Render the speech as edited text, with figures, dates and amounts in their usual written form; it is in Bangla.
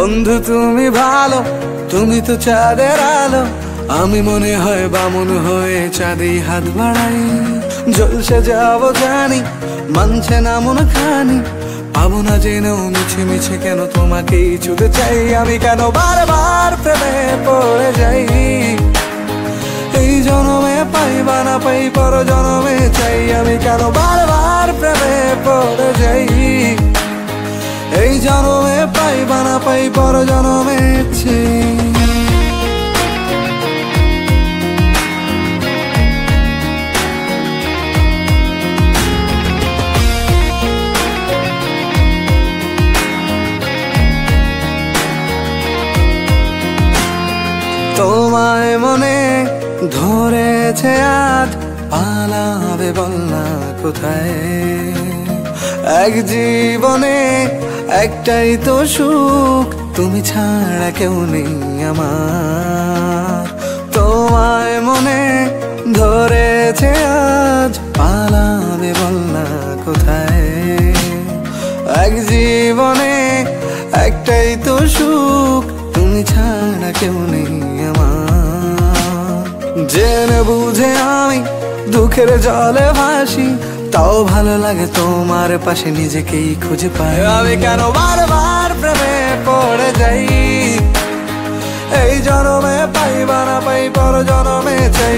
বন্ধু তুমি ভালো, তুমি তো চাঁদের আলো। আমি মনে হয় বামুন হয়ে চাঁদে হাত বাড়াই। জলসে যাবো জানি, মানছে না মন খানি। পাবো না জেনেও মিছে মিছে কেন তোমাকেই ছুতে চাই। আমি কেন বারবার প্রেমে পড়ে যাই। এই জনমে পাই বা না পাই, পর জনমে চাই। আমি কেন বারবার প্রেমে পড়ে যাই। এই জনমে পাই বা না পাই, পর জনমে চাই। তোমায় মনে ধরেছে আজ, পালাবে বল না কোথায়। এক জীবনে একটাই তো সুখ, তুমি ছাড়া কেউ নেই আমার। তোমায় মনে ধরেছে আজ, পালাবে বল না কোথায়। এক জীবনে একটাই তো সুখ, তুমি ছাড়া কেউ নেই আমার। জেনে বুঝে আমি দুঃখের জলে ভাসি, তাও ভালো লাগে তোমার পাশে নিজেকেই খুঁজে পাই। আমি কেন বারবার প্রেমে পড়ে যাই। এই জনমে পাই বা না পাই, পর জনমে চাই।